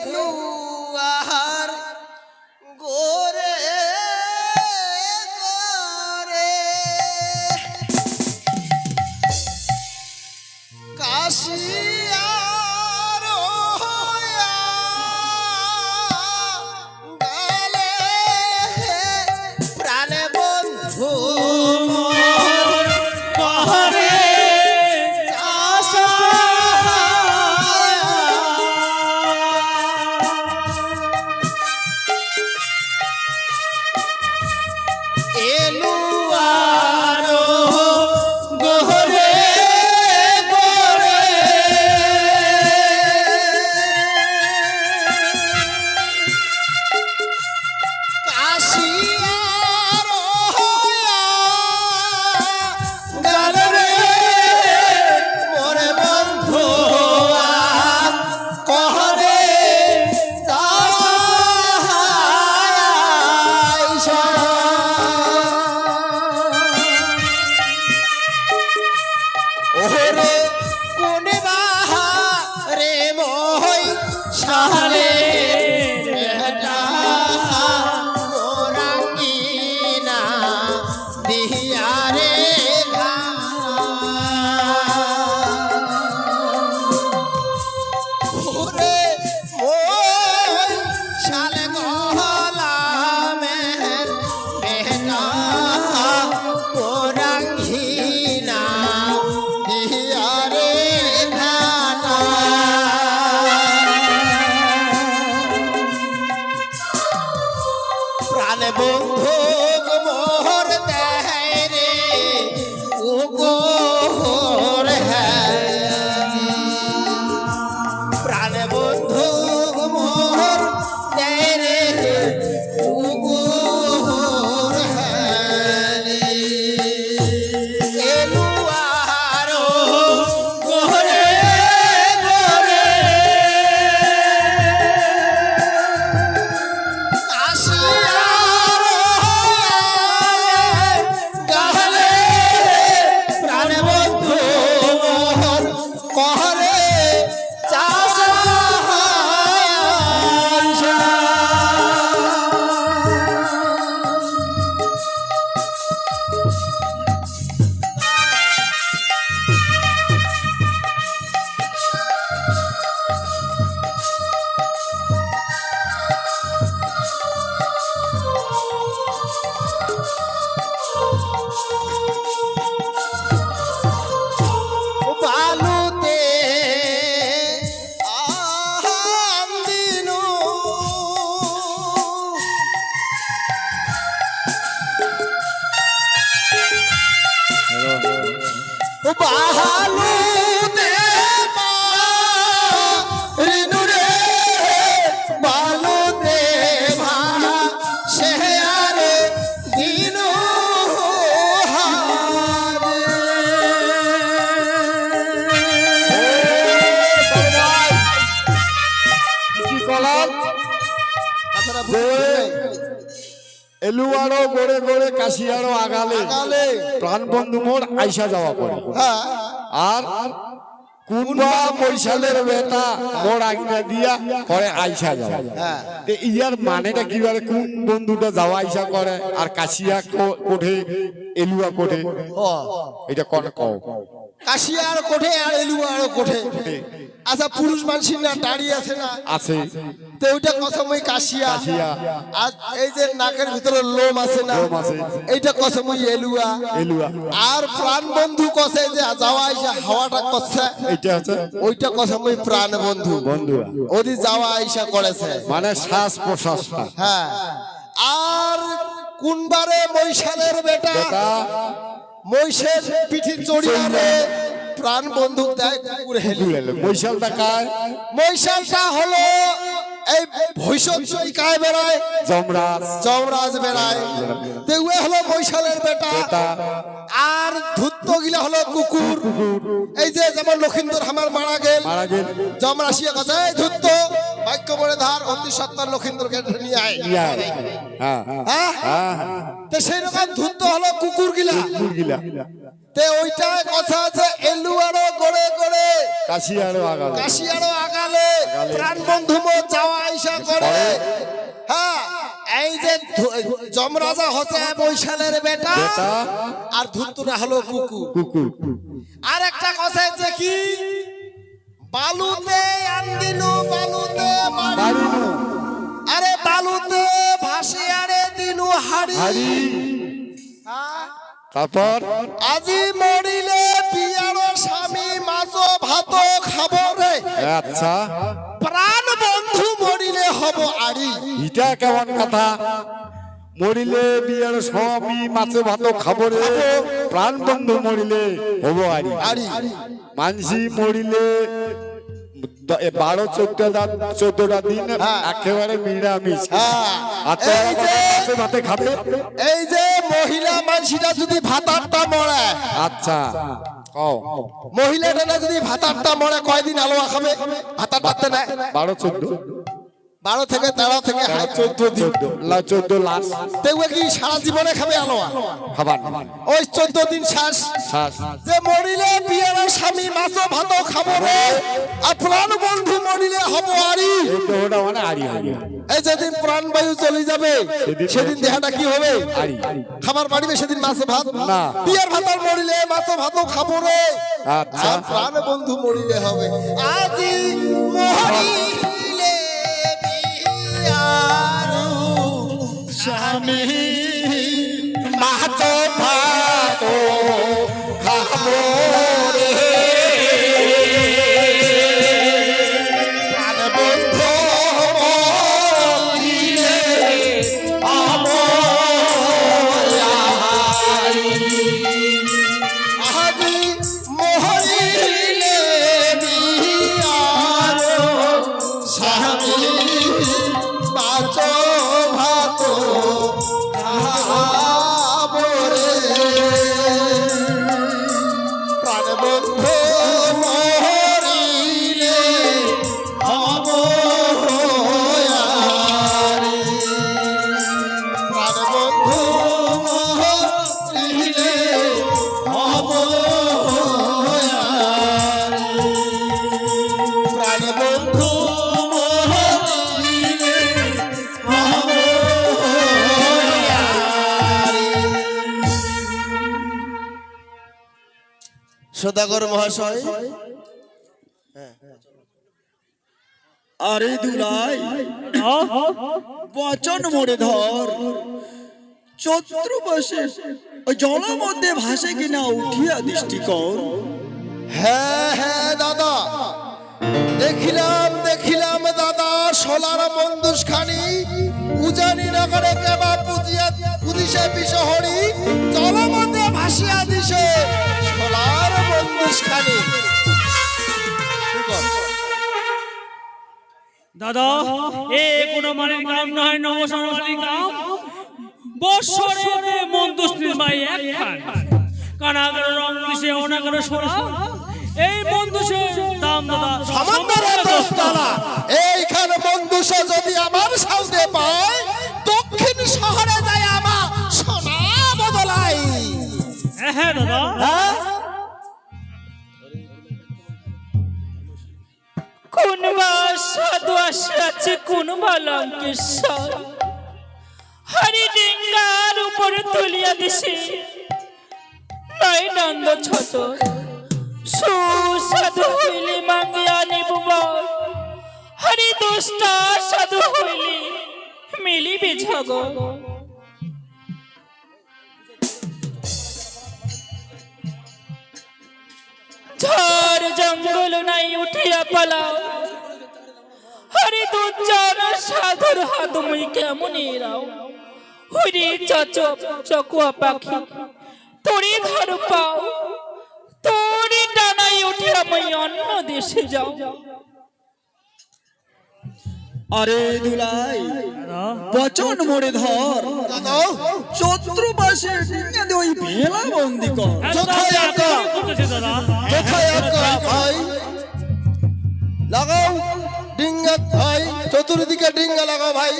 এলুয়ার গোরে গোরে কাশিয়ার হইয়া গেলে প্রাণে বন্ধু এলুয়ারও গড়ে গড়ে কাশিয়ারও আগালে প্রাণ বন্ধু মোর আইসা যাওয়া পড়ে আর কুনবা বৈশালের বেটা মোর আগনা দিয়া করে আইসা যাওয়া তে ইয়ার মানেটা কি বলে কোন বন্ধুটা যাওয়া আইসা করে আর কাশিয়া কোঠে এলুয়া কোঠে এটা কোন কও কাশিয়ার কোঠে আর এলুয়ার কোঠে আচ্ছা পুরুষ মানুষের না দাড়ি আছে না আছে তো ওইটা কসমই কাশিয়া আর এই যে নাকের ভিতরে লোম আছে না এইটা কসমই এলুয়া আর প্রাণ বন্ধু কসে যে যাওয়া আইসা হাওয়াটা করছে এইটা আছে ওইটা কসমই প্রাণ বন্ধু ওদি যাওয়া আইসা করেছে মানে শ্বাস প্রশ্বাস হ্যাঁ আর কোনবারে মৈশালের বেটা মৈশের পিঠি চড়িয়ে প্রাণ বন্ধু দেয় কুকুর হেলে মৈশালটা কায় মৈশালটা হলো এই ভৈষত্যই কায় বেড়ায় যমরাজ বেড়ায় দেউয়ে হলো মৈশালের বেটা আর ধূর্ত গিলা হলো কুকুর এই যে যেমন লক্ষিন্দর আমার মারা গেল যমরাশিয়া কথা এই ধূর্ত বাক্য বলে ধার অতি সত্তর লক্ষিন্দরকে নিয়ে আয় হ্যাঁ তো সেই রকম ধূর্ত হলো কুকুর গিলা তে ওইটা কথা আছে এলুয়ারও গড়ে গড়ে কাশিয়ারও আগালে প্রাণ বন্ধু মো যাওয়া নেশা করে। হ্যাঁ, এই যে যমরাজা হচ্ছে বৈশালের বেটা, আর ধুত্তুরা হলো কুকুর। কুকুর আর একটা কথা হচ্ছে কি, বালুতে আন্দিনু বালুতে মারি, বাড়িনু আরে বালুতে ভাসি আরে দিনু হাড়ি। হাড়ি। হ্যাঁ? তারপর আজি মরিলে বিয়ার স্বামী মাছ ভাত খাবো রে, আচ্ছা প্রাণ বন্ধু মরিলে হব আড়ি। এটা কেমন কথা? মরিলে বিয়ের স্বামী মাছে ভাত খাবো রে, প্রাণ বন্ধু মরিলে হবো আড়ি। আড়ি মানসি মরিলে 12-14টা দিন হ্যাঁ। একেবারে নিরামিষ। হ্যাঁ। আর তোরা এই যে- মাছে ভাতে খাবে। এই যে মহিলা মানুষটা যদি ভাতারটা মরে, আচ্ছা ও মহিলাটা না যদি ভাতারটা মরে কয়দিন আলোয়া খাবে? ভাতারটাতে নেয় 12-14 12 থেকে 13 থেকে 14 দিন। 14 লাখ দেখবে কি সারা জীবনে খাবে আলোয়া? খাবার ওই 14 দিন শ্বাস। শ্বাস। যে মরিলে বিয়ের স্বামী মাছ ভাত খাবো রে, আর প্রাণ বন্ধু মরিলে হব আড়ি। এই দেহটা মানে আড়ি হবে। এই যেদিন প্রাণবায়ু চলে যাবে সেদিন দেহটা কি হবে? আড়ি। খাবার বাড়িবে সেদিন মাছ ভাত না। বিয়ের ভাতার মরিলে মাছ ভাত খাবো রে, আচ্ছা আর প্রাণ বন্ধু মরিলে হবে আজি মরিলে বিয়ার স্বামী মাছ ভাত খাবো রে, প্রাণ বন্ধু মরিলে হব আজি মরিলে বিয়ার স্বামী মাছ ভাত খাবো রে, প্রাণ বন্ধু মরিলে হব আরে, প্রাণ বন্ধু মরিলে হব আরে, প্রাণ বন্ধু মরিলে হব আরে। সদাগর মহাশয়, আরে দুলাই বচন মোড়ে ধর, চৈত্র মাসে ওই জলের মধ্যে ভাসে কিনা উঠিয়া দৃষ্টি কর। হ্যাঁ হ্যাঁ দাদা, দেখিলাম দাদা, সোলার বন্দুষ খানি উজানি নগরে কেবা পুজিছে বিশহরি, জলমধ্যে ভাসিয়া দিছে সোলার বন্দুষ খানি। দাদা এ কোনো মানের কাম নয়, নবসমালী কাম। বৎসরে মন্দুষ্টির মাই একখান, কানাগর রং দিছে অনাগর সোনা। এই মন্দুষের দাম দাদা সমন্দরে দোস্তালা, এইখানে বন্দুষে যদি আমার সাউদে পায়, দক্ষিণ শহরে যায় আমার সোনা বদলাই। হ্যাঁ দাদা, হ্যাঁ কোন বা সাধু আসিয়াছে, কোন বা লঙ্কেশ্বর হরি ডিঙ্গার উপরে তুলিয়া দিছে নাই নন্দ ছত। সুসাধু হইলে মাঙ্গিয়া নিব বল, হরি দুষ্টা সাধু হইলে মিলিবে ঝগড়। ঝড় জঙ্গল নাই উঠিয়া পালাও, হরি দুজন সাধুর হাত মুই কেমন এরাও। হরি চকুয়া পাখি তোরে ধর পাও, তোরে ডানাই উঠিয়া মুই অন্য দেশে যাও। আরে দুলাই বচন মোড়ে ধর, দাদা চৈত্র মাসে ওই ভেলা বন্দি কর। কোথায় আঁকা? করতেছে দাদা। কোথায় আঁকা ভাই? লাগাও ডিঙ্গা ভাই, চতুর্দিকে ডিঙ্গা লাগাও ভাই।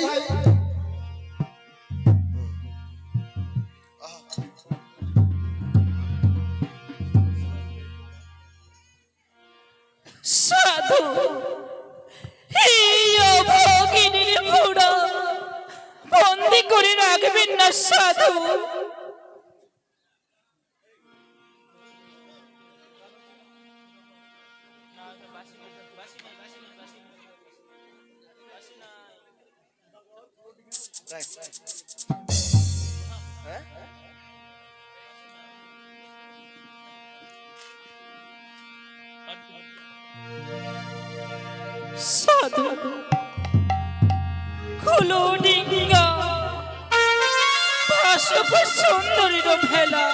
সাধু এই অভোগিনী না সাধু। সাধু খুলো ডিঙ্গা ভাসুক সুন্দরীর ভেলা।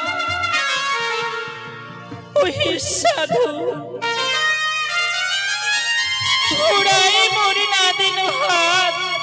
ওহি সাধু ঘোড়াই মরি না দিন হাত